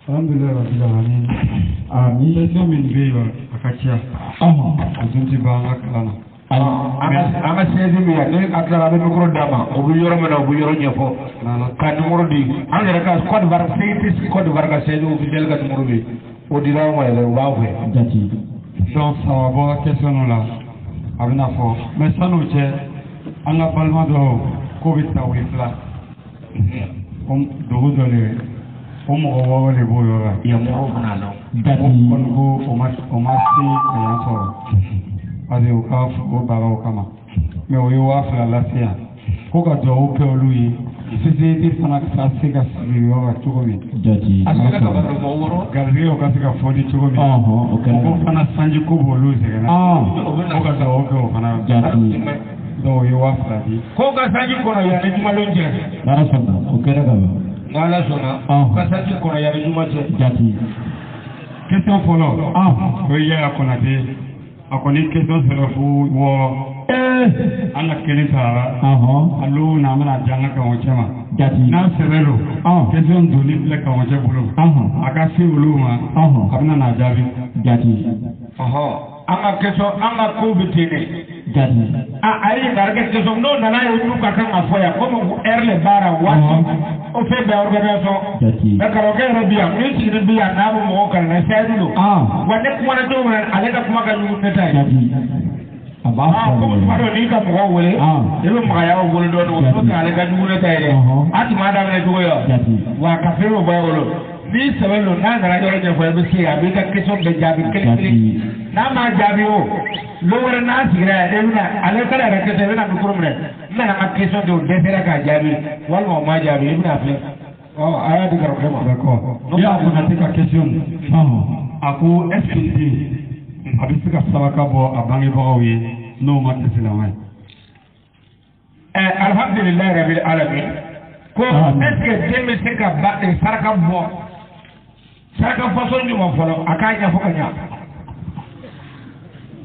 Alhamdulillah rabbil alamin. Amin. Sai min biyo akaciya. Azunti ba hakalana. Ama sezi mi ya ne aklara be mikro dama obu yoro mena obu yoro nyefo ka numero di angere ka code var safety code var ka sezi officiel ka numero bi o dira mo ele ba fe Jati. Donc ça va voir question là. Abina fo. Mais ça nous che anga palma do covid ta wifla. Do dole. Mɔgɔ le b'o yɔrɔ la. Ya mɔgɔ fana la. Dati. Kɔni ko o ma se yan sɔrɔ. Parce que o ka o baaraw kama. Mais o ye 2000 lase yan. Ko ka duwawu kɛ olu ye. Société fana ka se ka sigi yɔrɔ la cogo min. Jati. A sera ka baro mɔgɔ wɔɔrɔ. Garizigɛw ka se ka fɔli cogo min. O kɛra. Ko fana sanji ko b'olu sɛgɛnna. Ko ka duwawu kɛ o fana. Jati. Donc o ye 2000 di. Ko ka sanji kɔnɔ yan ni jumalon cɛ. N'Ala sɔnna o kɛra ka ban. N'Ala sɔnna. Ka sanji kɔnɔ yan ni juma cɛ. Jati. Question fɔlɔ. O ye Yaya Konate. A kɔni question sɛbɛ fo wɔɔrɔ. An ka kelen taara. Alo na an bɛna di an ka karamɔgɔcɛ ma. Jati. N'a sɛbɛ don. Question donni filɛ karamɔgɔcɛ bolo. A ka se olu ma. A bɛna n'a jaabi. Jati. An ka question an ka ko bɛ ten de. Jati. A ye ɲininkali question n'o nana ye olu ka kan ka fɔ yan komi heure le baara waati o fɛn bɛɛ organisation. Jati. Mais karamɔgɔkɛ yɛrɛ bi yan min sigilen bi yan n'a bɛ mɔgɔw kalan na sayaji don. Wa ne kumana cogo min na ale ka kuma ka jugu ne ta ye. Jati. A b'a fɔ komi tuma dɔ n'i ka mɔgɔw wele i bɛ magayaw wele dɔɔnin o t'o kɛ ale ka jugu ne ta ye dɛ. A tun b'a daminɛ cogo ye. Jati. Wa ka fɛn o bɔ e bolo. N'i sɛbɛn don n'a nana yɔrɔ ɲɛfɔ i bɛ se a b'i ka question bɛɛ jaabi kelen kelen. N'a m'a jaabi o don wɛrɛ n'a sigira yan e bɛna ale kala yɛrɛ kɛtɛ i bɛna mikoro minɛ n nana n ka question de o dɛsɛra k'a jaabi walima o ma jaabi i bɛna filɛ a y'a di karamɔgɔkɛ ma. D'accord. Yaya Konate ka question a ko est-ce que den a bɛ se ka saraka bɔ a bangebagaw ye n'o ma kɛ silamɛ ye. Alhamdulilayi rabil alamin ko est-ce que den bɛ se ka saraka bɔ saraka façon ɲuman fɔlɔ a k'a ɲɛfɔ ka ɲa.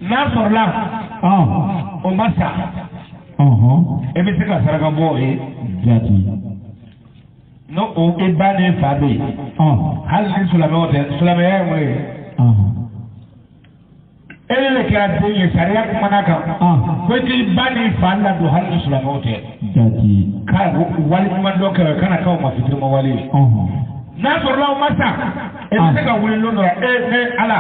N'a sɔrɔla o ma sa e bɛ se ka saraka bɔ o ye. Jati. No o e ba ni fa bɛ yen hali ni silamɛw tɛ silamɛya ye mun ye. E de kɛra den ye sariya kumana kan ko k'i ba ni fa ladon hali ni silamɛw tɛ. Jati. Ka wali ɲuman dɔ kɛ kana k'aw ma fitirima wale ye. N'a sɔrɔla o ma sa e bɛ se ka wuli don dɔ ne Ala.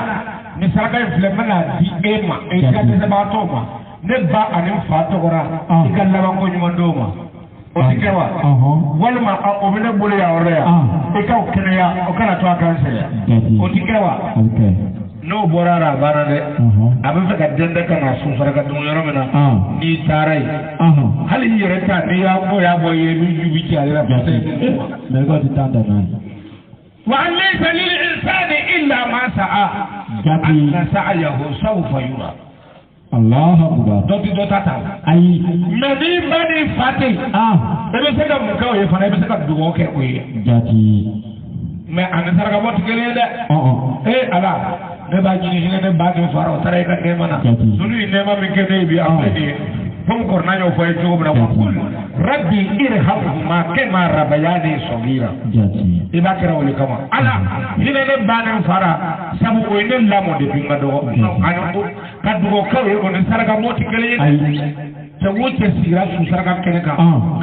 Ni saraka in filɛ n bɛna di e ma e ka dɛsɛbagatɔw ma ne ba ani fa tɔgɔra i ka labanko ɲuman d'o ma o ti kɛ wa walima o bɛ ne bolo yan yɔrɔ yan i k'aw kɛnɛya o kana to a kan sɛgɛn o ti kɛ wa n'o bɔra la a banna dɛ a bɛ fɛ ka dɛndɛn ka na sun saraka dun yɔrɔ min na n'i taara yen hali i yɛrɛ ta n'i y'a bɔ ye min ju bi ci ale la parce que وأن ليس للإنسان إلا ما سعى أن سعيه سوف يرى. الله أكبر. دوتي تاتا. أي. مدي بني فاتي. إبه سكا مكاو يفنا إبه سكا دوغو كوي. جاتي. ما أنا سرقة بوت كليه ده. إيه ألا. نبى جيني هنا نبى كفارو ترى كده كمانا. سوني نما مكاني بيا أمني. هم كورنا يو فاي جو بنا وقول ربي إرحمهما كما ربياني صغيرا. إذا كنا ولي كمان. ألا هنا نبى نفارا سبوا وين لامو دي بيما دو. أنا كدو كوي ونسرقة موت كليه. سووا تسيرا سرقة كنكا.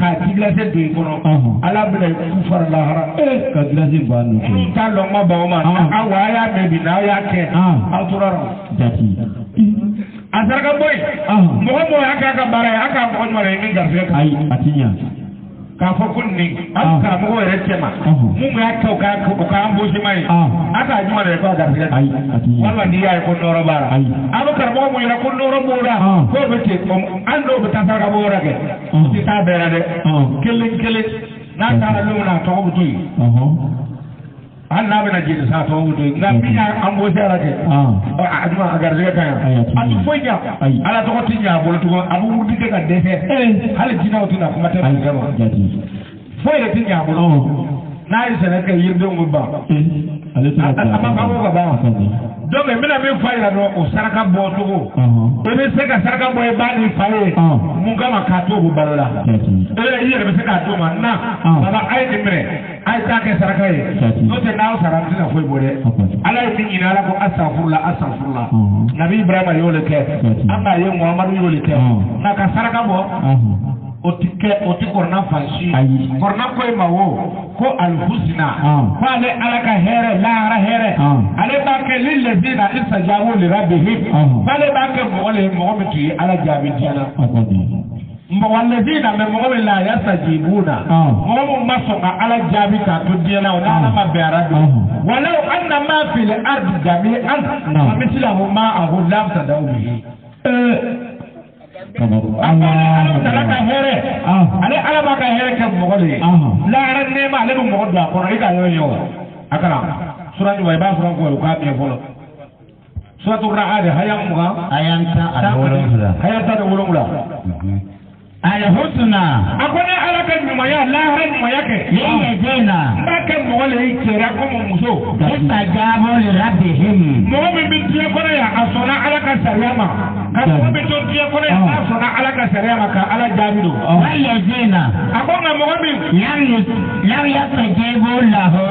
كاتيجلاسة دويكونو. ألا بنا كفار lahara. كاتيجلاسة بانو. كالو ما باوما. أوايا مبينا يا كه. أطورارو. Asaraka boy, mɔgɔ y'a ka baara ye, a ka mɔgɔ ɲuman ye min garisɛgɛ kan. Ayi, a ti ɲa. K'a fɔ ko nin, hali karamɔgɔ yɛrɛ cɛ ma, mun y'a kɛ o ka embauchement ye, a k'a ɲuman de ye k'a garisɛgɛ kan. Ayi, a ti ɲa. Walima n'i y'a ye ko nɔrɔ b'a la. Ayi. A bɛ karamɔgɔ mun yɛrɛ ko nɔrɔ b'o la, k'o bɛ ten, an dɔw bɛ taa saraka bɔ yɔrɔ kɛ, o tɛ taa bɛɛ la dɛ. Kelen kelen, n'a taara don min na a tɔgɔ bɛ to yen. Hali n'a bɛna jeni sa tɔgɔ bɛ to yen, nka min y'a embauché la kɛ, a juma a garisɛgɛ kan yan. A ti foyi ɲa, ala tɔgɔ ti ɲa a bolo tugun, a bɛ wuli kɛ ka dɛsɛ, hali jinɛw tɛna kuma tɛ garisɛgɛ ma. Foyi yɛrɛ ti ɲa a bolo. n'a ye sɛnɛ kɛ yiridenw bɛ ban ale tɛ a ma ban ko ka ban donc n bɛna min f'a ɲɛna dɔrɔn o saraka bɔ cogo i bɛ se ka saraka bɔ i ba ni fa ye mun kama k'a to o balo la i yɛrɛ bɛ se k'a to ma na baba a ye nin minɛ a ye taa kɛ saraka ye n'o tɛ n'aw sara an tɛna foyi bɔ dɛ ala ye min ɲini ala ko asafurula nabi ibrahima y'o le kɛ an b'a ye muhamadu y'o le kɛ nka ka saraka bɔ o ti kɔrɔna fansi kɔrɔna ko e ma wo ko alihusina ko ale ala ka hɛrɛ lahara hɛrɛ ale b'a kɛ lilɛzina istajabu lirabbihim k'ale b'a kɛ mɔgɔ le mɔgɔ min tun ye ala jaabi diɲɛna mɔgɔ lɛzina mɛ mɔgɔ min la yastajibuna mɔgɔ min ma sɔn ka ala jaabi k'a to diɲɛna o n'ala ma bɛn ara don walaw anna ma fil ardi jami'an wa mithluhu ma'ahu labtadaw bihi ala ka hɛrɛ ale ala b'a ka hɛrɛ kɛ mɔgɔ de ye lahara nɛɛma ale bɛ mɔgɔ don a kɔnɔ i ka yɔrɔ ye wa a kana suratu wa i b'a sɔrɔ ko o k'a mɛn fɔlɔ suratu ra'ad haya 20 haya 17 alhusna a ko ne ala ka ɲumanya lahara ɲumanya kɛ lilladina n b'a kɛ mɔgɔ le i cɛra komi muso istajabu lirabbihim mɔgɔ min bɛ diɲɛ kɔnɔ yan a sɔnna ala ka sariya ma ka mɔgɔ min to diɲɛ kɔnɔ yan n'a sɔnna ala ka sariya ma ka ala jaabi don walladina a ko nka mɔgɔ min lam yastajibu lahu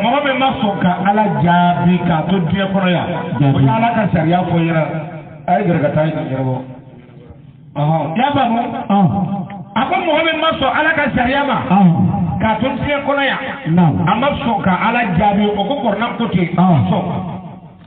mɔgɔ min ma sɔn ka ala jaabi k'a to diɲɛ kɔnɔ yan o ye ala ka sariya fɔ ɲɛna a ye gɛrɛ ka taa ɲɛ bɔ y'a faamu a ko mɔgɔ min ma sɔn ala ka sariya ma k'a to diɲɛ kɔnɔ yan a ma sɔn ka ala jaabi o ko kɔrɔna ko ten sɔn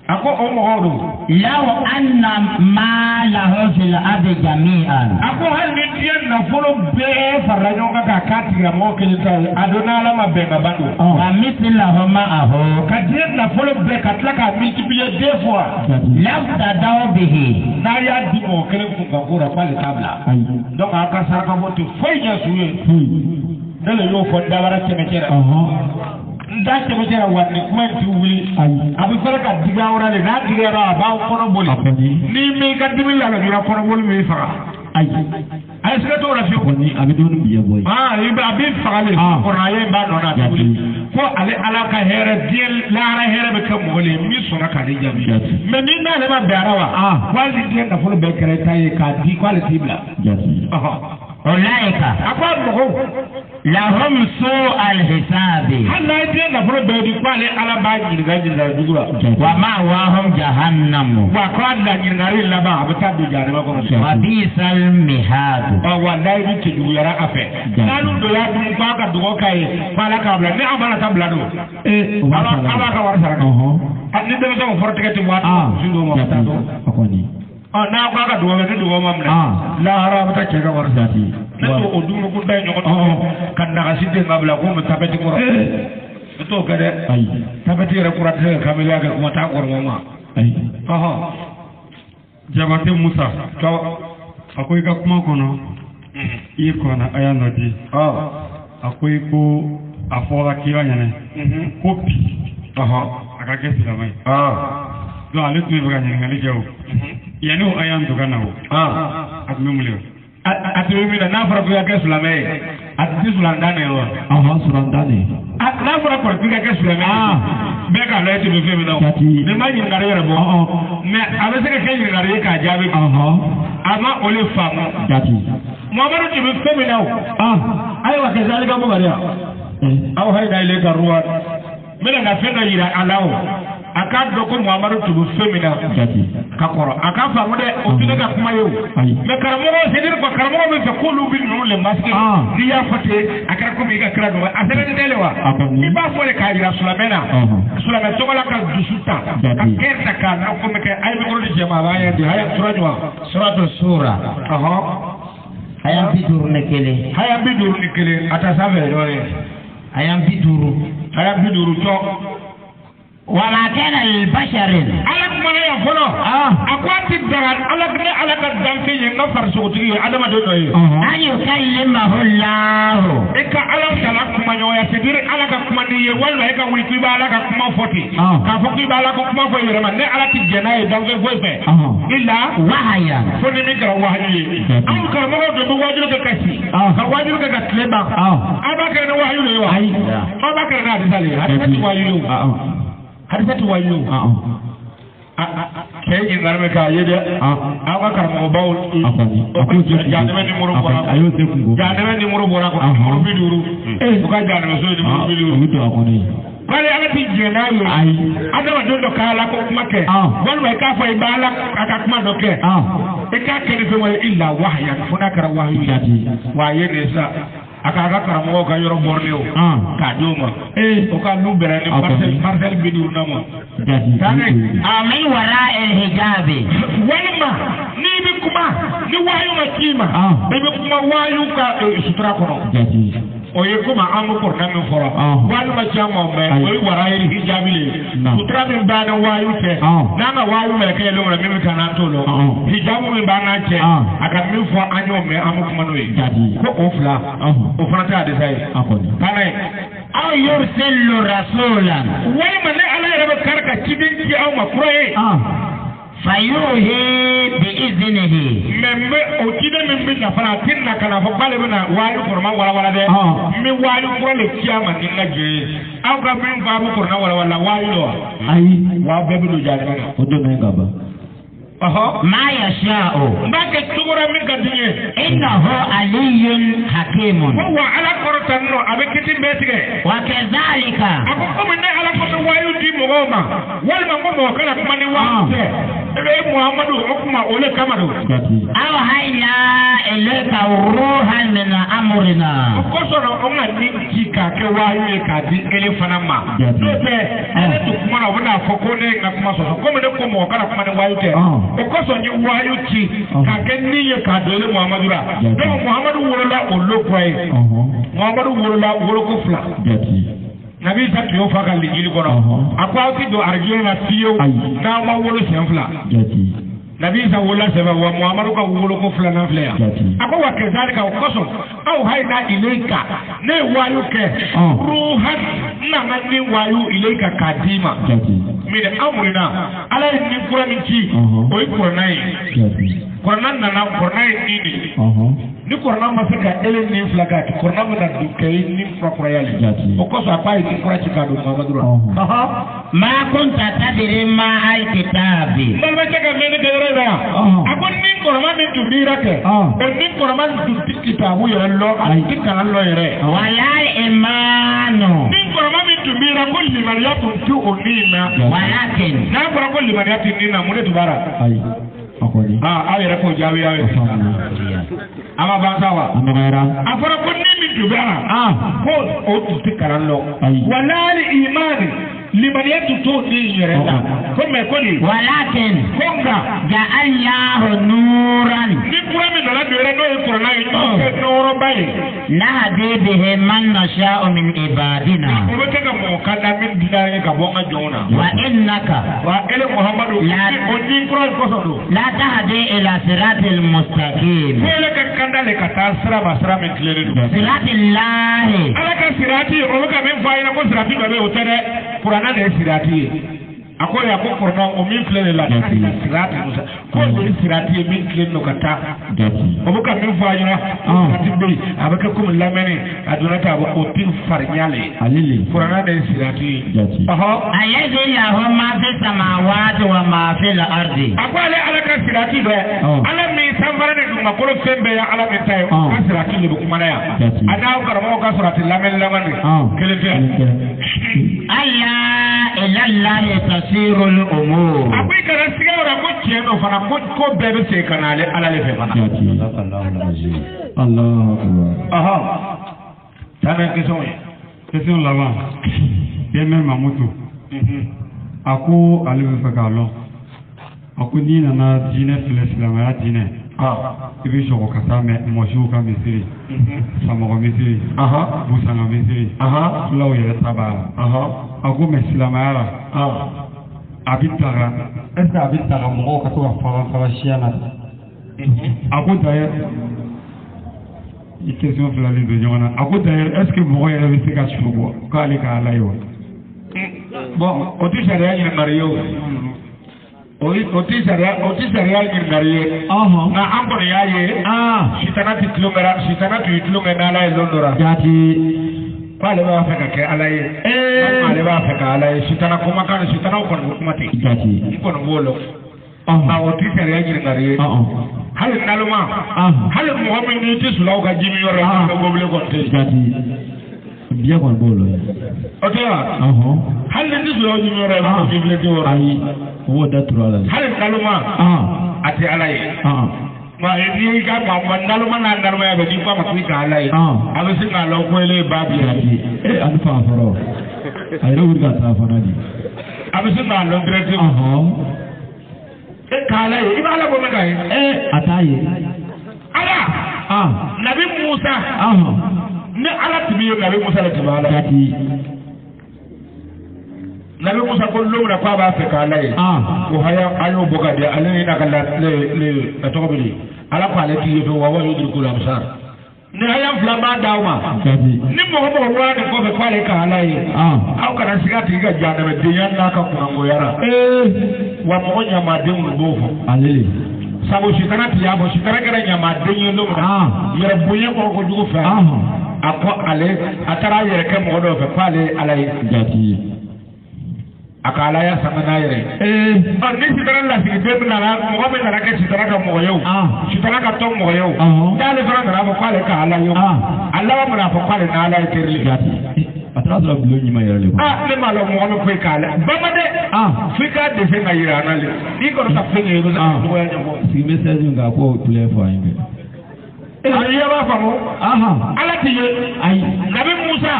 a ko o mɔgɔw don law anna ma lahu fil ardi jami'an a ko hali ni diɲɛ nafolo bɛɛ farala ɲɔgɔn kan k'a k'a tigilamɔgɔ kelen ta ye a don n'ala ma bɛn ka ban don wa mithluhu ma'ahu ka diɲɛ nafolo bɛɛ ka tila k'a multiplier 2 fois labtadaw bihi n'a y'a di mɔgɔ kelen kun kan ko la k'ale t'a bila donc a ka saraka bɔ tɛ foyi ɲɛ su ye ne le y'o fɔ dabara cɛmɛcɛ la n da cɛmɛcɛ la wa nin kuma in ti wuli a bɛ fɛrɛ ka diga wɛrɛ de n'a digɛra a b'aw kɔnɔ boli n'i m'i ka dimi la dɔrɔn kɔnɔboli b'i faga a ye sɛgɛ t'o la fiyewu a bɛ dumuni bi bɔ yen a bɛ faga de kɔrɔ a ye n b'a nɔ na tuguni ko ale ala ka hɛrɛ diɲɛ lahara hɛrɛ bɛ kɛ mɔgɔ le ye min sɔnna k'ale jaabi mɛ ni n'ale ma bɛn ara wa ko hali diɲɛ nafolo bɛɛ kɛra ta ye k'a di k'ale t'i bila ọ̀láyìíká. akọ́ àbùkù. lahum su'al hisabi. hali n'a ye diɲɛ nafolo bɛɛ di ko ale ala b'a ɲininka jugu la. wa ma'wahum jahannamu. wa ko a da ɲininkali laban a bɛ taa don jahannama kɔnɔ. wa bi'sal mihad. wa layi bi cɛ juguyara a fɛ. n'alu dɔ y'a dun k'a ka dugawu k'a ye ko ala k'a bila ni a mana taa bila don. a b'a ka wari sara. ni denmisɛnw fɔra tigɛ tɛ waati. muso dɔw ma ka taa dɔn. n'a ko a ka dugawu kɛ ni dugawu ma minɛ. lahara a bɛ taa cɛ ka wari sara. ne to o dumuni ko da ye ɲɔgɔn tɔgɔ ka nagasi den ka bila ko mɛ tapɛti kɔrɔ. ne t'o kɛ dɛ. tapɛti yɛrɛ kura tɛ se ka kamiliya kɛ kuma t'a kɔrɔ ma. Jabate Musa. A ko i ka kuma kɔnɔ i ye kɔnɔ a y'a nɔ di. A ko i ko a fɔra kira ɲɛnɛ ko bi a ka kɛ silamɛ ye. donc ale tun bɛ fɛ ka ɲininkali kɛ o yanni o a y'an dogo na o a tun bɛ mun de. a tun bɛ min na n'a fɔra ko i ka kɛ silamɛ ye a tun tɛ sulantan ye wa. sulantan de. n'a fɔra ko i ka kɛ silamɛ ye bɛɛ k'a lajɛ tun bɛ fɛn min na o. ni ma ɲininkali yɛrɛ bɔ. mɛ a bɛ se ka kɛ ɲininkali ye k'a jaabi. a ma o le faamu. Muhamadu tun bɛ fɛn min na o. ayiwa kɛ sali ka mɔgɔ de yan. aw hayina ile ka ruwa. n bɛna ka fɛn dɔ yira a la o. a k'a dɔn ko Muhamadu tun bɛ fɛn min na ka kɔrɔ a k'a faamu dɛ o tɛ ne ka kuma ye o mɛ karamɔgɔ c'est-à-dire que karamɔgɔ bɛ fɛ k'olu bɛ ninnu le masquer n'i y'a fɔ ten a kɛra komi i ka kira dɔn a sɛbɛnni tɛ le wa i b'a fɔ de k'a jira silamɛ na silamɛ tɔgɔ la ka dusu ta ka kɛn ta k'a na komi kɛ a ye mikoro di cɛ ma a b'a ye de a ye sura ɲuman suratu sura haya 51 haya 51 a ta sanfɛ dɔɔnin haya 50 haya 50 jɔ وما كان للبشر على كمان يا فلو أقوات الدران على كدام في نفر سوتي على ما دوي أن يكلمه الله إك على سلاك كمان يا سيدير على كمان يوال إك ويكي بالك كمان فوتي كافوكي بالك كمان فوي رمان على تجناي دام في فوي إلا وحيا فني ميكرا وحي أم كرمه بواجلك كسي كواجلك كتلبا أبا كنا وحي ليه أبا كنا هذا سالي هذا وحي harisatu wayo ke yin garme ka yede aka karmo bawo janeme ni muru bora ayo te kungo janeme ni muru bora ko muru biduru ko ka janeme so ni muru biduru to akoni kale ala ti jena yo adama dondo kala ko make wal way ka fay bala aka kuma doke e ka kene fe wala illa wahya funa kara wahyu yati wa yede sa aka karamo ka yoro borneo ka doma o ka lubere ni parcel bidur namo amin wara el hijabi walma ni bi kuma ni wayu makima ni bi kuma wayu ka sutra kono oye kuma amu korna min foro walma chamo me oye wara el hijabi le sutra min bana wayu te nana wayu me ke lo na mi kana tolo hijabu min bana che aka min fo anyo me amu kuma no yi ko ofla o frata de sai kana aw yursilu rasulan wai man ala ya karka cibin ki aw makroye fayuhi bi iznihi membe o kide membe na fara tinna kana fo bale bana wayu forma wala de mi wayu ko le kiyama ni ngaje aw ga min fa bu forna wala wayu lo ai wa bebe do jare bana o do na ngaba ma yasha'u mbake tugura min gadinye innahu aliyyun hakimun wa ala qur'anno abekiti betige wa kadhalika akoko min ala ko wayu di mogoma wal mango mo kala kuma ni wante e muhammadu okuma ole kamado aw hayna ilayka ruhan min amrina ko so no on ni kika ke wayu ka di ele fana ma do te ele to kuma na wona foko ne na kuma so ko me de ko mo kala kuma ni wayu te o ko so ni wayu ti ka ke ni ye ka dole muhammadu ra do muhammadu worola olokoi muhammadu worola woroko fla nabi sa kiyo fa kan ligili kono akwa ti do arjuna na tiyo na ma wolo senfla nabi sa wala seba wa muhammadu ka wolo ko fla na fla ya akwa wa kezalika koso au haina ilaika ne wayu ke ruhan na ngani wayu ilaika kadima mire amrina ala ni kura minci oy kuranai kuranan na kuranai ini ni kurana masaka ele ni flaga kurana na dukai ni frakura yali okoso apai ni kura chika do mamadura ma kunta tadri ma alkitabi balba chaka mene gerera akon ni kurana ni tubira ke ni kurana ni kitabu yo lo akika lo yere wala imanu ni kurana ni tubira kulli mariyatu tu onina walakin na kura kulli mariyatu nina mune tubara akoni awere ko jawi yawe ama bansawa afara ko ni mi dubara ko o tikaran lo wala imani liman yatutu ni yerela ko me ko ni walakin konga ja'alnahu nuran ni kura mi na dore no e kura na yi no bai nahdi bihi man nasha'u min ibadina ko be ka mo kada min dinare ka bonga jona wa innaka wa ele muhammadu o ni kura ko so do la tahdi ila siratil mustaqim ele ka kanda le ka tasra basra min klere siratillahi ala ka sirati o ka min fa ina ko sirati be o tere kurana de sirati akore ya ko kurana o min klere la sirati ko do sirati min klere no kata o ka min fa ina sirati be abaka ko min lamene aduna ta ko tin farnyale alili kurana de sirati ayazi lahu ma fi samawati wa ma fil ardi akwale ala ka sirati be ala mi sambara de dum ko fembe ya ala mi tay ka sirati le ko mana ya ana ko mo ka sirati lamen lamane kele te alla ila allahi tasirul umur akwai karan siga wala ko tieno fana ko bebe se kanale ala le fe fana Allahu akbar tana question là-bas bien mamutu ako alibe fe ka lo ako ni nana dine fele silamaya dine I bɛ sɔgɔ ka taa mɔsiw ka misiri samɔgɔ misiri busanga misiri fulaw yɛrɛ ta b'a la a ko mɛ silamɛya la a bɛ taga est-ce que a bɛ taga mɔgɔw ka to ka fara siya na a ko d'ailleurs i question filalen don ɲɔgɔn na a ko d'ailleurs est-ce que mɔgɔ yɛrɛ bɛ se ka su bɔ k'ale ka ala ye wa bon o tɛ sariya ɲininkali ye o tɛ sariya ɲininkali ye nka an kɔni y'a ye sitana tɛ tulonkɛ n'ala ye don dɔ la k'ale b'a fɛ ka kɛ ala ye ale b'a fɛ ka ala ye sitana kumakan sitanaw kɔni ko kuma tɛ n kɔni b'o lɔ nka o tɛ sariya ɲininkali ye hali naloma hali mɔgɔ min n'i tɛ sulaw ka jimi yɔrɔ la an bɛ mobili kɔni tɛ biya kɔni b'o la o tɛ wa hali ni tɛ sulaw jimi yɔrɔ la an bɛ mobili tɛ yɔrɔ ayi o b'o da turu ala hali naloma a tɛ ala ye nka n'i ka naloma n'a nalimaya bɛ n'i ko a ma k'i ka ala ye a bɛ se k'a lɔ ko ele ba bi ye ani fa fɔlɔ a yɛrɛ wuli ka taa fana di a bɛ se k'a lɔ direct e k'a ala ye i b'a ala ko min ka ye a t'a ye ala nabi musa ni ala tun bɛ ye nabi musa de tun bɛ ala nabi musa ko lomina k'a b'a fɛ k'ala ye ko haya an y'o bɔ ka di ale ni n'a ka la tɔgɔ bɛ di ala ko ale t'i ye fɛ wa wa y'o juru ko lamisa ni haya fila b'a d'aw ma ni mɔgɔ bɔra nin kɔfɛ k'ale k'ala ye aw kana siga tigi ka janabɛdenya n'a ka kunangoyara wa mɔgɔ ɲamadenw b'o fɔ sabu sitana t'i y'a fɔ sitana kɛra ɲamaden ye lomina yɛrɛ bonya kɔrɔ kojugu fɛ a ko ale a taara a yɛrɛ kɛ mɔgɔ dɔw fɛ k'ale ala ye a ka ala ya sama n'a yɛrɛ ni sitana lasigiden min nana mɔgɔ min nana kɛ sitana ka mɔgɔ ye o sitana ka tɔn mɔgɔ ye o n'ale fana nana fɔ k'ale ka ala ye o a laban min na fɔ k'ale n'ala ye terili a taara sɔrɔ bulon ɲuman yɛrɛ le ne m'a dɔn mɔgɔ min foyi k'ala bama dɛ f'i k'a dɛsɛ ka yira an na le n'i kɔni ka fɛn ye i bɛ se ka dɔgɔya ɲɛfɔ sigi bɛ sɛji k'a ko kulɛ fɔ an ye ayi b'a faamu ala t'i ye ayi nabi musa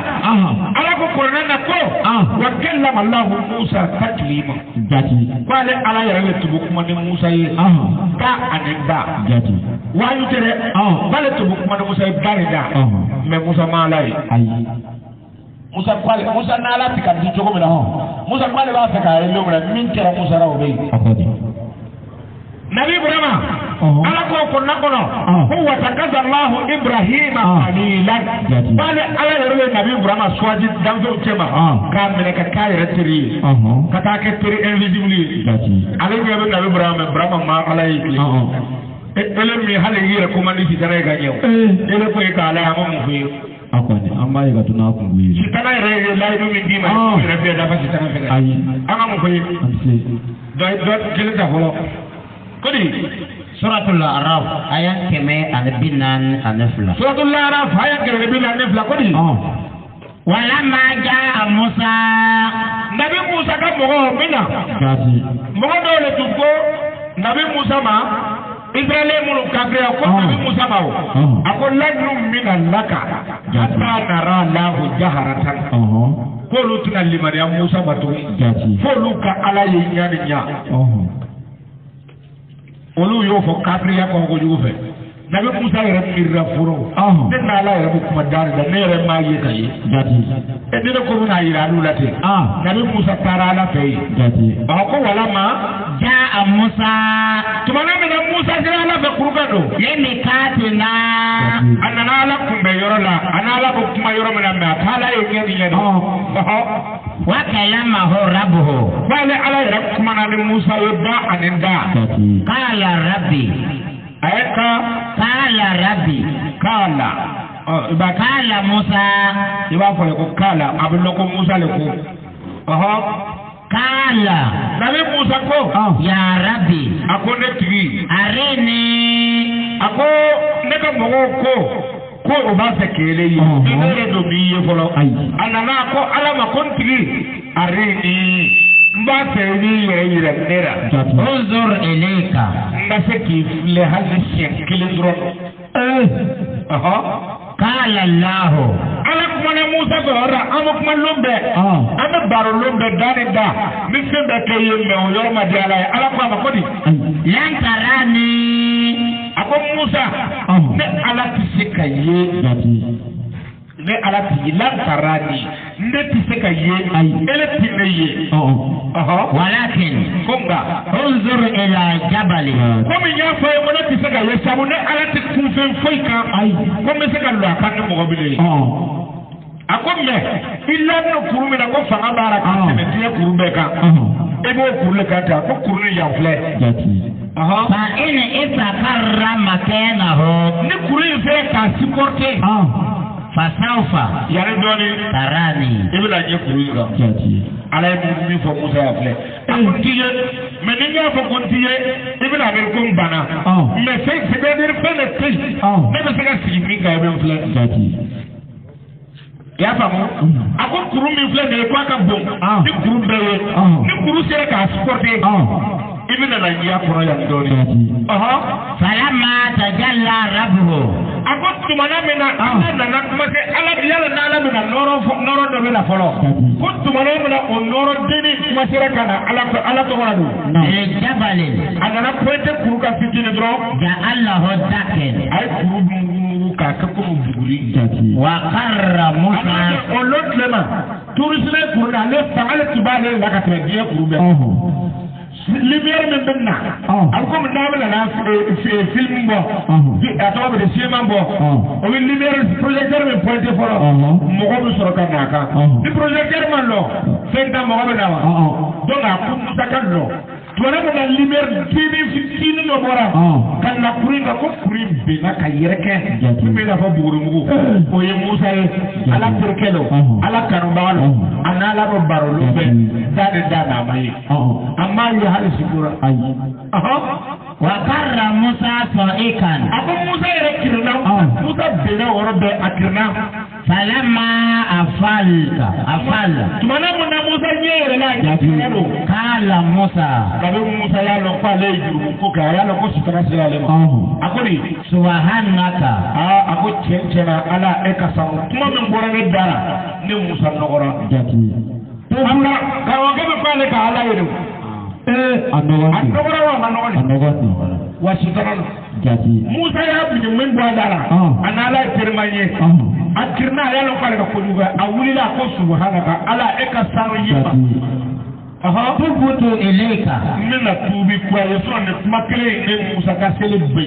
ala ko kuranɛ na ko wa kallama Allahu musa taklima k'ale ala yɛrɛ de tun bɛ kuma ni musa ye ba ani ba waayu tɛ dɛ k'ale tun bɛ kuma ni musa ye ba ni da mɛ musa ma ala ye musa n'ala ti ka di cogo min na musa k'ale b'a fɛ k'a ye don min na min kɛra musa la o bɛ yen nabi ibrahima ala ko na kɔnɔ ko watakaza Allahu ibrahima khalilan bale ala yɛrɛ ye nabi ibrahima suwaji danfɛnw cɛ ma k'a minɛ ka k'a yɛrɛ teri ye ka taa kɛ teri invisible ye ale ɲɛ bɛ nabi ibrahima ma ala ye ele min hali i yɛrɛ komandi sitana ye ka ɲɛ o ele ko ye k'ala ye a ma mun fɔ ye a kɔni an b'a ye ka to n'a kungo ye sitana yɛrɛ ye layidu min d'i ma i yɛrɛ fɛ dafa sitana fɛ ayi an ka mun fɔ ye dɔ kelen ta fɔlɔ kodi suratul araf ayat kɛmɛ ani bi naani ani fila suratul araf ayat kɛmɛ ani bi naani ani fila kodi walama jaa musa nabi musa ka mɔgɔ min na mɔgɔ dɔw le tun ko nabi musa ma israɛli minnu kafiriya ko nabi musa ma o a ko lajuru min na laka hatta nara lahu jaharatan k'olu tɛna limaniya musa ma tuguni f'olu ka ala ye ɲa ni ɲa olu y'o fɔ kafiriya kɔnɔ kojugu fɛ nabi musa yɛrɛ miirila foro ne n'ala yɛrɛ bɛ kuma da la ne yɛrɛ m'a ye ka ye ne ko bɛna yira olu la ten nabi musa taara ala fɛ yen ko walama jaa musa tumana min na musa sera ala fɛ kuruka don yemi kaatina a nana ala kunbɛ yɔrɔ la a n'ala ko kuma yɔrɔ min na mɛ a t'ala ye ɲɛ ni ɲɛ de wa kalamahu rabbuhu k'ale ala yɛrɛ kumana ni musa ye da ani da qala rabbi a ye kala rabbi kala kala musa i b'a fɔ ko kala a bɛ lɔko musa le ko kala nabi musa ko ya rabbi a ko ne tigi arini a ko ne ka mɔgɔw ko o b'a fɛ kele ye ne yɛrɛ don b'i ye fɔlɔ a nana ko ala ma ko n tigi arini n b'a fɛ n'i yɛrɛ yira ne la unzur ilayka n ka se k'i filɛ hali siɲɛ kelen dɔrɔn kala lahu ala kumana musa fɛ o la an bɛ kuma lon bɛɛ an bɛ baro lon bɛɛ da ni da ni fɛn bɛɛ kɛ ye mɛ o yɔrɔ ma di ala ye ala ko a ma ko di lan tarani a ko Musa ne ala ti se ka ye ne ala ti lantarani ne ti se ka ye ele ti ne ye walakin konga unzur ila jabali komi nya fo e wona ti se ka ye sabu ne ala ti kun fen foi ka komi se ka lo aka ne mo gobile akomme illa no kuru mi na ko fanga bara ka ne ti kuru be ka e bo kuru le ka ta ko kuru ne ya fle fa in istakarra makanahu ni kuru fe ka supporter fasaufa yare doni tarani ibila je kuru ga ala yi mi fo Musa ya fle tiye me ni ya fo kon tiye ibila be ko bana me se se be dir fe ne ti me be se ka si mi ga be fle ya famu ako kuru mi fle ne ko aka bom ni kuru be ni kuru se ka supporter ibina na ya koro ya doni falamma tajalla rabbuhu ako tumana mina na kuma se ala yala na ala mina noro do mina folo ko tumana mina o noro dini kuma se kana ala to wala e jabalin agana pointe kuru ka fitine dro ja Allahu daken ay kuru ka ko buguri wa qarra Musa o lotlema tourisme kuru na le fa'ala tibale la ka tradie kuru be lumière min benna alko mi namela na film bo atawa be cinéma bo o wi lumière projecteur min pointé foro mo ko mi soro kan naka di projecteur man lo fenda mo ko be dawa donc a ko musaka lo to na mo na lumière tini no bora kan na kuri na ko kuri be na ka yereke mi na fa buru mu o ye Musa ala perkelo ala karubalo anala ro baro lo be dade dana mai amma ya hali sikura wa qarra Musa sa'ikan ako Musa yere kirna Musa bena woro be akirna falamma afala tumana mo na Musa nyere la yakiro kala Musa kabe Musa ya lo kwa le juru ko ka ya lo ko sitara sira le ako ni subhanaka ako chenchena ala ekasamu kuma min bora ne dara ne Musa nogora amma kawo ga ba le ka ala yero anogora wa manogoli wa sitara Musa ya bi min bora dara anala termanye akirna ya lo kwa ka kunuga awulila ko subhanaka ala ekasamu yima tubutu ilayka mina tubi kwa yeso ne makle ne Musa ka sele be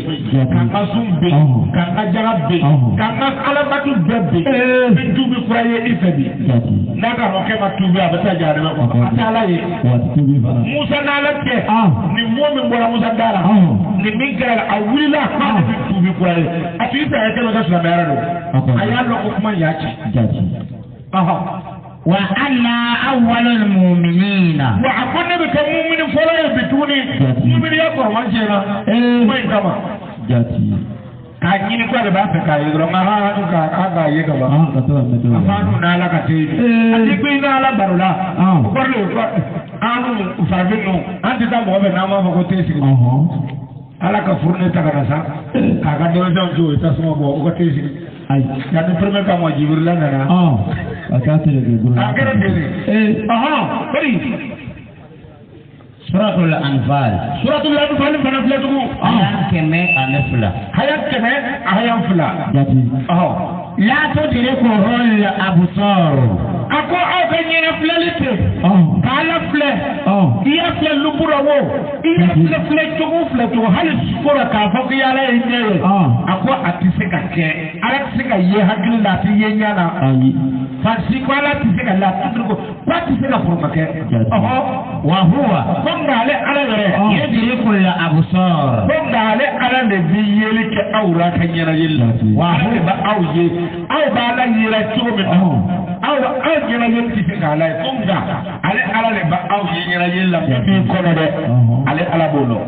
ka sumbe ka jaga be ka ala batu bebe bin tubi kwa ye ifebi naga roke ma tubi abata jare ma ko atala ye Musa na la ke ni momi mbora Musa dara ni mingala awila ka tubi kwa ye ati ta ya ke ka sula mera do ayalo ko kuma yachi wa anna awwalul mu'minina wa akunna bi kan mu'minin fara ya bituni mu'min ya ko man jena mai kama ka kini ko da ba ka kai ro ma ha ka aga ye ka ba afanu na la ka te ati ko ina la barula ko le ko anu ufavino anti ta mo be na ma ko te sigi ala ka furne ta kana sa ka ka do jo ta so mo ko te sigi ay ya de premier ka mo jibril la na akate de guru akere de bari suratul anfal fana fila tugu keme anafla hayan fila la tudrikuhul absar ako aw ka nyina flalite kala fle iya fle lubura wo iya fle tugu hali skora ka fa ko yala yeye ako atise ka ke ala tise ka ye hakili la ti ye nyana fasi ko ala tise ka la tudruko kwa tise ka furma ke wa huwa kongale ala yere yudrikul absar kongale ala ne bi yeli ke awra ka nyana yella wa huwa awye aw ba la yira tugu mi aw nyana yeli tise ka ala konga ala le ba aw nyana yella bi kono de ala bolo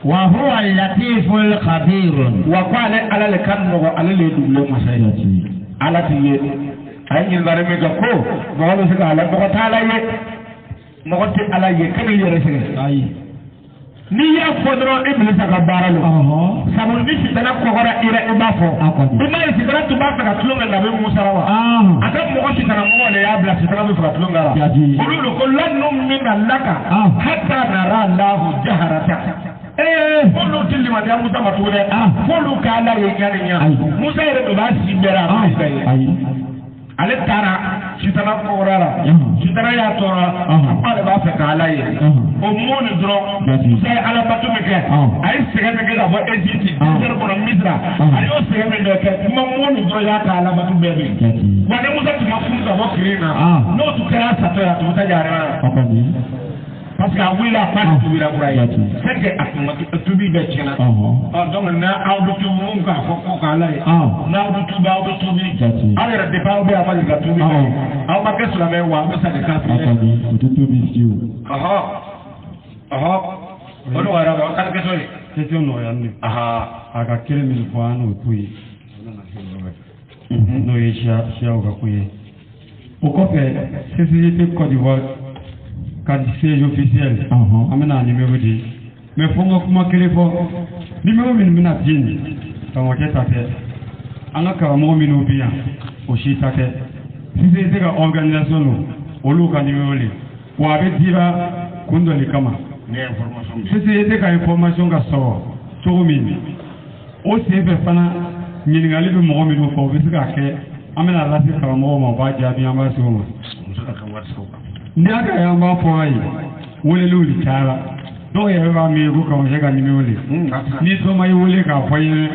wa huwa al-latiful khabir wa qala ala le kan no ala le duble masayati ala tiye ay ngin bare me ga ko mo lo sika ala ko taala ye mo ko ala ye kan yere sika ay ni ya fodro iblis ka baralo sabu ni sitana ko gora ira ibafo ima sitana to ba ka tulunga na be musarawa ata mo ko sitana mo le ya bla sitana be ka tulunga ra kullu kullan min allaka hatta nara allah jaharata folu tili ma dia Musa matule folu kala ye nyanya Musa yɛrɛ do ba simbera ayi ale taara sitana kɔrɔra sitana y'a tɔɔrɔ ale b'a fɛ k'ala ye o mɔni dɔrɔn Musa ye ala bato min kɛ a ye sɛgɛn min kɛ ka bɔ Egypte désert kɔnɔ Misra a y'o sɛgɛn min kɛ kuma mɔni dɔrɔn y'a ka ala bato bɛɛ bi wa ni Musa tun ma furu ka bɔ kirin na n'o tun kɛra satɔ ye a tun bɛ taa yàrá parce que a wulila a fa de tubira kura ye c'est que a tun tubi bɛɛ tiɲɛna donc n'aw bɛ tubi mun k'a fɔ ko k'ala ye n'aw bɛ tubi aw bɛ tubi aw yɛrɛ depuis aw bɛ a ma deli ka tubi aw ma kɛ silamɛ wa aw bɛ sa de k'a fili o de wara aw ka kɛtɔ ye question nɔgɔya ne a ka kelen min fɔ an n'o to ye n'o ye siyaw ka ko ye o kɔfɛ CCJT Côte d'Ivoire ka siège officiel an bɛna numéro di mais fo n ka kuma kelen fɔ numéro minnu bɛna di nin karamɔgɔkɛ ta tɛ an ka karamɔgɔ minnu bɛ yan o si ta tɛ CCJT ka organisation don olu ka numéro le wa a bɛ dira kun dɔ de kama CCJT ka information ka sɔrɔ cogo min o senfɛ fana ɲininkali bɛ mɔgɔ minnu fɔ o bɛ se k'a kɛ an bɛna lase karamɔgɔw ma o b'a jaabi an b'a se o ma. Ni aka y'an b'a fɔ a ye weleliw de cayara dɔw yɛrɛ b'a miiri ko karamɔgɔkɛ ka numéro le ni dɔ ma i wele k'a fɔ i ɲɛna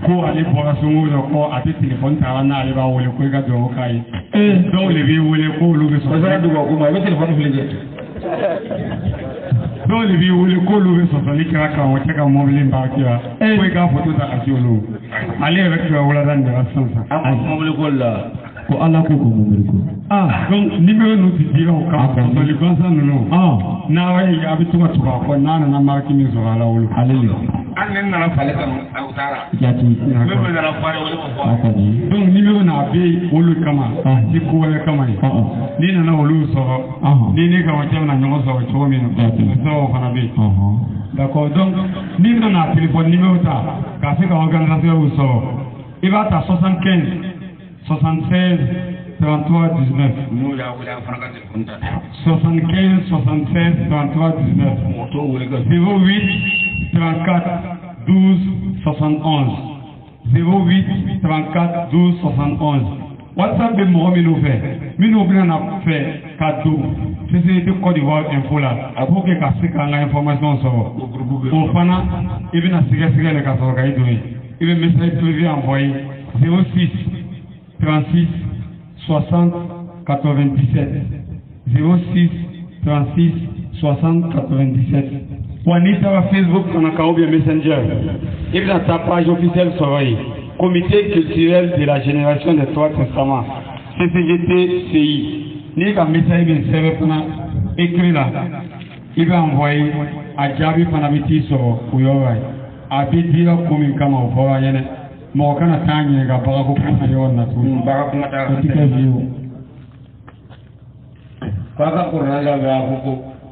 ko ale bɔra sonko dɔ kɔ a tɛ téléphone ta la n'ale b'a wele ko i ka dugawu k'a ye dɔw de b'i wele ko olu bɛ sɔsɔ dɔw de b'i wele ko olu bɛ sɔsɔli kɛra karamɔgɔkɛ ka mɔbili baaki la ko i k'a photo ta ka ci olu ale yɛrɛ tun bɛ wulada nin de la sisan mɔbili ko la ko ala ko mɔbili ko donc numéro ninnu ti dira o kan sɔsɔli gansan ninnu n'a ye a bɛ to ka tugu a kɔ n'a nana mariki min sɔrɔ a la wolo ale le an ne nana fale kan aw taara jati ne bɛ nana fare wale ma fɔ donc numéro na bɛ olu kama ti ko wɛrɛ kama ye n'i nana olu sɔrɔ ni ne karamɔgɔkɛ bɛna ɲɔgɔn sɔrɔ cogo min na dɔw fana bɛ yen d'accord donc n'i nana téléphone numéro ta k'a se ka organisation sɔrɔ i b'a ta 75 76 33 19 nous y'a wele an fana ka téléphone ta 75 76 33 19 08 34 12 71 08 34 12 71 WhatsApp bɛ mɔgɔ minnu fɛ minnu bɛna fɛ ka don CCJT Côte d'Ivoire info la pour que ka se k'an ka information sɔrɔ o fana i bɛna sɛgɛsɛgɛ ka sɔrɔ ka i don ye i bɛ message privé envoyé 06 36 60 97 06 36 60 97 wa n'i taara Facebook fana kan ou bien Messenger i bɛna taa page officielle sɔrɔ yen Comité culturel de la génération des Trois Testaments CCJT CI n'i ka message bɛ sɛbɛn fana écrit la i bɛ envoyer a jaabi fana bɛ t'i sɔrɔ o yɔrɔ la a bɛ dira ko min kama o fɔra an ɲɛna mɔgɔ kana taa ɲininka bagako kuma yɔrɔ na tuguni o ti kɛ vie o. K'a ka kɔrɔla labɛn a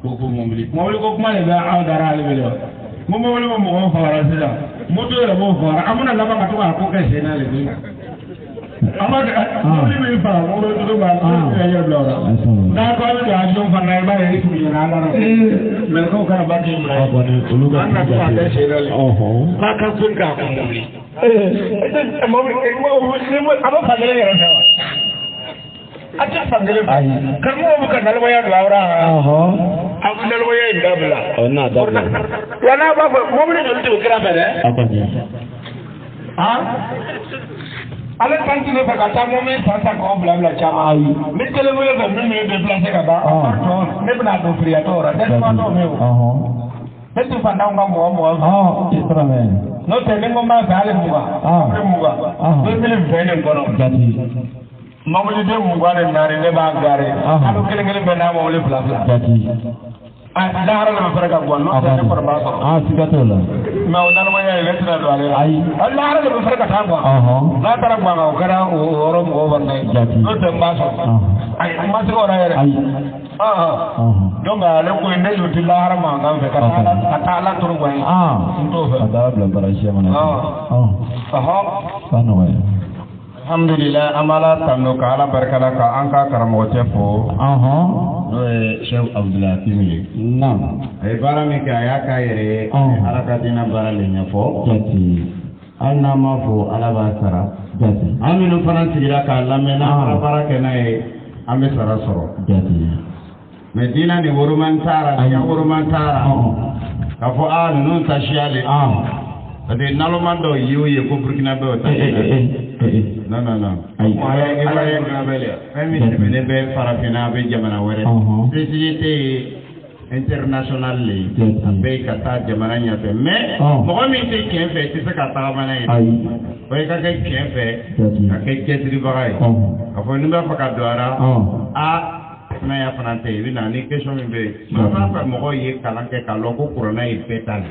ko mɔbili ko kuma de bɛ aw dara ale wele wa mo mɔbili ko mɔgɔw fagara sisan moto yɛrɛ b'o fagara an bɛna laban ka to k'a ko kɛ sen n'ale koyi an b'a kɛ mɔbili min faga mɔbili tigi b'a yɛrɛ bila o la n'a ko an bɛ don avion fana i b'a ye i tun yɛlɛ an la mɛlɛkɛw kana ba k'i bila an na to k'a kɛ sen n'ale k'a ka to k'a ko mɔbili a bɛ fankelen yɛrɛ fɛ wa. A tɛ fankelen fɛ karamɔgɔw bɛ ka nalomaya don aw la aw bɛ nalomaya in dabila wa n'a b'a fɔ mɔbili joli tɛ o kira fɛ dɛ ale kan tɛ ne fɛ ka taa mɔbili san san k'aw bila caman ni téléphone fɛ min bɛ déplacer ka ban ne bɛna don firiyatɔ la ne tuma dɔw bɛ yen ne tɛ fantanw ka mɔgɔ fɛ n'o tɛ ni n ko n b'a fɛ hali mugan ne mili fɛn ne kɔnɔ mɔbili den mugan ni naani ne b'a gare kalo kelen kelen bɛɛ n'a mɔbili fila lahara la ma fɛrɛ ka bɔ n'o tɛ ne kɔrɔ b'a sɔrɔ siga t'o la mɛ o nalomaya ye ne tɛna don ale la lahara de bɛ fɛrɛ ka taa guwan n'a taara guwan kan o kɛra o yɔrɔ mɔgɔw fana ye n'o tɛ n b'a sɔrɔ ayi n ma se o la yɛrɛ donc ale ko ne y'o di lahara mankan fɛ ka taa ala turu guwan ye n t'o fɛ ka taa bila bara siyɛ mana fa nɔgɔya alhamdulillah amala tanu ka ala barkala ka an ka karamɔgɔ cɛ fo n'o ye Sheikh Abdulakim ye a ye baara min kɛ a y'a k'a yɛrɛ ye ala ka diinɛ baara le ɲɛfɔ hali n'an m'a fo ala b'a sara an minnu fana sigira k'a lamɛn n'an ka baara kɛ n'a ye an bɛ sara sɔrɔ mais diinɛ ni woroman taara diinɛ woroman taara k'a fɔ ninnu ta siya le parce que naloma dɔw ye o ye ko Burkina bɛ o ta non fɛn min tɛmɛnen bɛ farafinna a bɛ jamana wɛrɛ société international le a bɛ ka taa jamana ɲɛfɛ mais mɔgɔ min tɛ tiɲɛ fɛ i tɛ se ka tagama n'a ye o ye ka kɛ tiɲɛ fɛ ka kɛ cɛsiribaga ye k'a fɔ ni b'a fɛ ka don a la n'a y'a fana tɛ i bɛ na ni question min bɛ yen maa b'a fɛ mɔgɔw ye kalan kɛ k'a lɔn ko kuranɛ ye bɛɛ ta la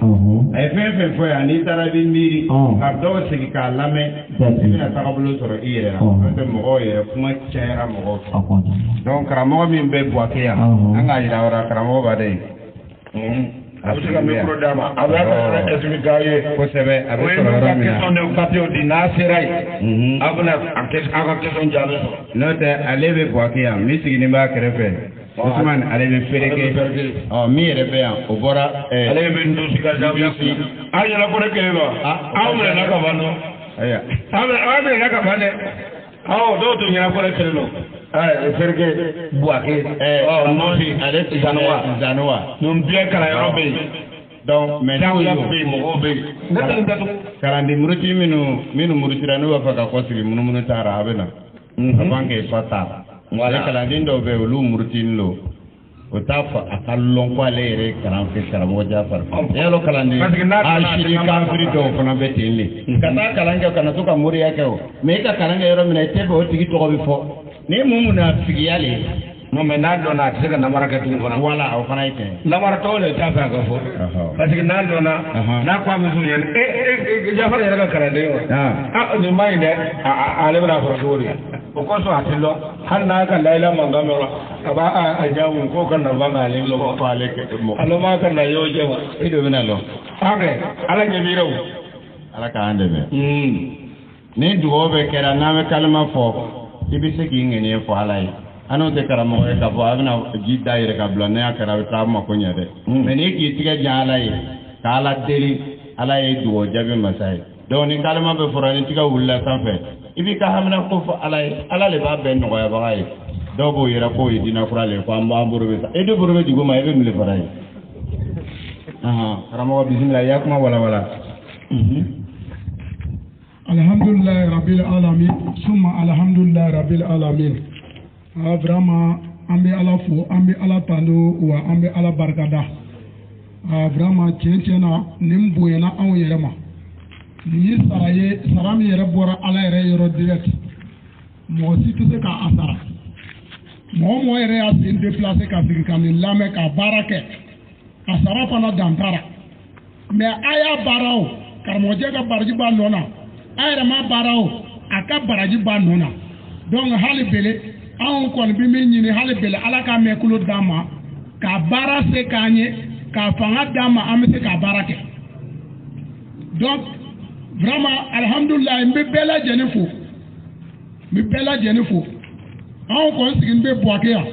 a ye fɛn fɛn fɔ yan n'i taara i bɛ miiri ka dɔw sigi k'a lamɛn i bɛna tagabolo sɔrɔ i yɛrɛ la n'o tɛ mɔgɔw yɛrɛ kuma cayara mɔgɔw fɛ donc karamɔgɔ min bɛ Buwake yan an k'a yira o la karamɔgɔ b'a de a bɛ se ka micro d'a ma a bɛ ka expliquer aw ye kosɛbɛ a bɛ sɔrɔ yɔrɔ min na question de papier di n'a sera yen aw bɛna a ka question jaabi sɔrɔ n'o tɛ ale bɛ Buwake yan min sigilen b'a kɛrɛfɛ Ousmane ale bɛ Fereke min yɛrɛ bɛ yan o bɔra ale bɛ Ndosi ka jaabi si aw ɲɛna ko ne kelen don aw minɛna ka ban dɔn aw minɛna ka ban dɛ dɔw tun ɲɛna ko ne kelen don Fereke Buwake Ndosi ale Zanuwa ninnu bɛɛ kalanyɔrɔ bɛ yen donc mais mɔgɔw bɛ yen kalanden muruti minnu murutira n'u b'a fɛ ka kɔ sigi munumunu taara a bɛ na avant que fa taara kalanden dɔw bɛ yen olu murutini don o t'a fɔ a ka lɔn ko ale yɛrɛ kalan fɛ karamɔgɔ Jafari yalo kalanden sini kafiri dɔw fana bɛ ten le ka taa kalan kɛ ka na to ka moriya kɛ o mais i ka kalan kɛ yɔrɔ min na i tɛ fɛ o tigi tɔgɔ bɛ fɔ ni mun na sigiya le non mais n'a dɔnna a tɛ se ka namara kɛ tugun fana voilà o fana ye tiɲɛ namara tɔw de t'a fɛ a ka fɔ parce que n'a dɔnna n'a ko a muso ɲɛna Jafari yɛrɛ ka kalanden wa nin ma ɲi dɛ ale bɛna sɔrɔ cogo di o kosɔn a tɛ dɔn hali n'a ka layila mankan mɛn a b'a jaamu k'o ka nafa k'ale lɔbɔ ko ale kɛ ale m'a ka na y'o jɛ wa e de bɛna lɔ ala ɲɛ b'i o ala k'an dɛmɛ ni dugawu bɛ kɛra n'an bɛ kalima fɔ i bɛ se k'i ŋɛniɲɛ fɔ ala ye an n'o tɛ karamɔgɔ ye k'a fɔ a bɛna ji da yɛrɛ ka bila n'a y'a kɛra a bɛ taa mako ɲɛ dɛ mais n'i k'i tigɛ jan ala ye ka ala deli ala ye dugawu jaabi masa ye donc ni kalima bɛ fɔra ni tigɛ wulila sanfɛ i b'i ka hamina ko fɔ ala ye ala de b'a bɛɛ nɔgɔyabaga ye dɔw b'o yɛrɛ k'o ye diinɛ kura le ko an bolo bɛ sa e de bolo bɛ dugu ma i bɛ mili fara ye karamɔgɔ bisimila i y'a kuma walawala alhamdulilayi rabil alamin summa alhamdulilayi rabil alamin vraiment an bɛ ala fo an bɛ ala tando wa an bɛ ala barikada vraiment tiɲɛ tiɲɛ na nin bonyana anw yɛrɛ ma nin ye sara ye sara min yɛrɛ bɔra ala yɛrɛ yɔrɔ direct mɔgɔ si tɛ se k'a sara mɔgɔ mɔgɔ yɛrɛ y'a sen déplacé ka sigi ka nin lamɛn ka baara kɛ a sara fana dan tara mais a y'a baara o karamɔgɔcɛ ka baraji b'a nɔ na a yɛrɛ ma baara o a ka baraji b'a nɔ na donc hali bele anw kɔni bɛ min ɲini hali bele ala k'a mɛn kulo d'an ma ka baara se k'an ye ka fanga d'an ma an bɛ se ka baara kɛ donc vraiment alhamdulilayi n bɛ bɛɛ lajɛlen fo n bɛ bɛɛ lajɛlen fo anw kɔni sigi n bɛ Buwake yan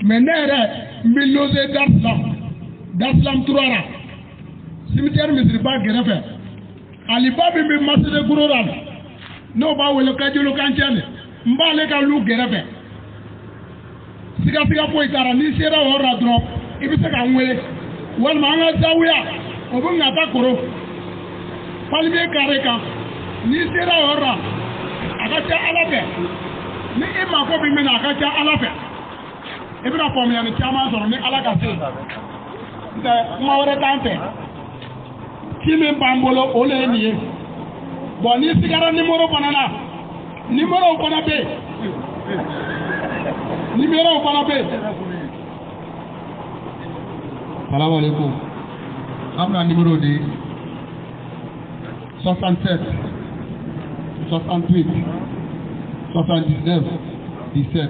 mais ne yɛrɛ n bɛ logé Darussalam Turara cimetière misiriba kɛrɛfɛ aliba min bɛ Masede Gurora la n'o b'a wele Kajolo Kancɛ de n b'ale ka lu kɛrɛfɛ siga foyi t'a la n'i sera o yɔrɔ la dɔrɔn i bɛ se ka n wele walima an ka zawuya o bɛ ŋata koro palmier carré kan n'i sera o yɔrɔ la a ka ca ala fɛ ni e mako bɛ min na a ka ca ala fɛ i bɛna faamuyali caman sɔrɔ ni ala ka se ntɛ kuma wɛrɛ t'an fɛ ci min b'an bolo o le ye nin ye bon n'i sigara numéro fana na numéro fana bɛ yen numéro fana bɛ yen salamaleykum an bɛna numéro di 67 68 79 17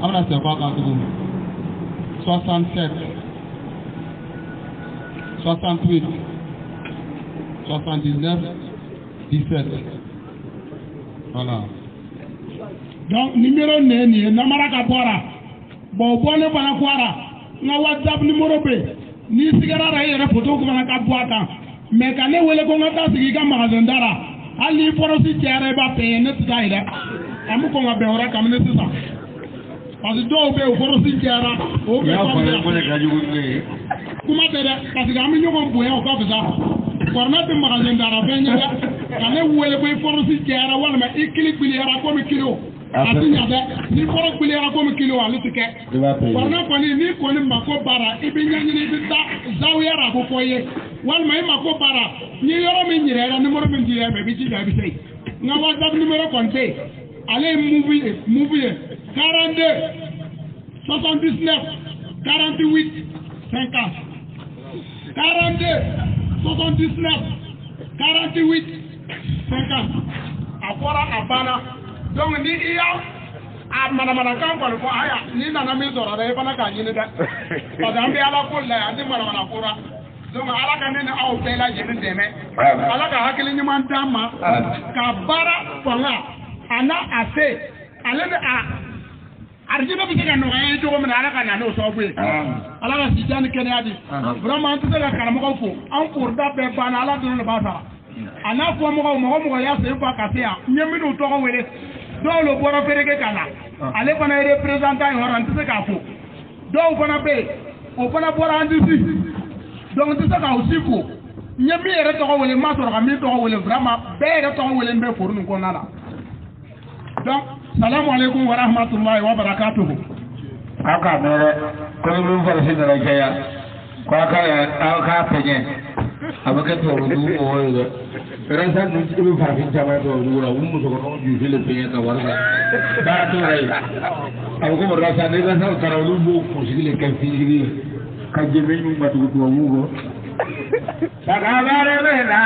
an bɛna sɛfan kan tuguni 67 68 79 17. Voilà. Donc numéro neni namara ka bora. Bon bonne bana kwara. Na WhatsApp numéro be. Ni sigara ra yere photo ko bana ka boata. Mais quand ne wele ko ngata sigi ka magasin dara. Ali forosi tiare ba pe ne tsaida. Amu ko ngabe ora kam ne tsa. Parce que dɔw bɛ yen o kɔrɔ si jɛra o bɛ fɔ kuma tɛ dɛ parce que an bɛ ɲɔgɔn bonya o ka fisa kɔrɔna tɛ magasin dara fɛn ye dɛ ka ne wele ko i kɔrɔ si jɛra walima i kili giliyara komi kilo a ti ɲa dɛ ni kɔrɔ giliyara komi kilo ale ti kɛ kɔrɔna kɔni n'i kɔni mako baara i bɛ ɲɛɲini i bɛ taa zawiya ra ko fɔ i ye walima i mako baara ni yɔrɔ min yɛrɛ la numéro min dira ma i bɛ jija i bɛ se nka WhatsApp numéro kɔni tɛ yen ale ye muvi ye 42 79 48 50 42 79 48 50 a fɔra a banna donc ni i y'a a manamanakan kɔni fɔ aya ni nana min sɔrɔ dɛ i fana k'a ɲini dɛ parce que an bɛ ala ko la yan an tɛ manamana ko la donc ala ka ne ni aw bɛɛ lajɛlen dɛmɛ ala ka hakili ɲuman d'an ma ka baara fanga a n'a a se ale bɛ a arjina bɛ se ka nɔgɔya ye cogo min na ala ka na n'o sababu ye ala ka sijan ni kɛnɛya di vraiment an tɛ se ka karamɔgɔw fo an forida bɛɛ banna ala dɔrɔn de b'a sara a n'a fɔ mɔgɔ mɔgɔ y'a sen fa ka se yan n ye minnu tɔgɔ wele dɔw le bɔra fereke ka na ale fana ye représentant ye hɔrɔn n tɛ se k'a fo dɔw fana bɛ yen o fana bɔra an disi donc n tɛ se k'aw si fo n ye min yɛrɛ tɔgɔ wele n ma sɔrɔ ka min tɔgɔ wele vraiment bɛɛ yɛrɛ tɔgɔ wele n bɛ foro nin kɔnɔna la donc salamu alaikum wa rahmatullahi wa barakatuhu. Aka mere ko min farasi da rajaya ko aka penye abaka to rudu o yo ran san dun min farasi jama to rudu ra mun so ko ju fele penye ka warga ba to rai abu ko rasa ne ga sa karalu bo ko sigile kan fili ka je min matu ko mu go sagabare bena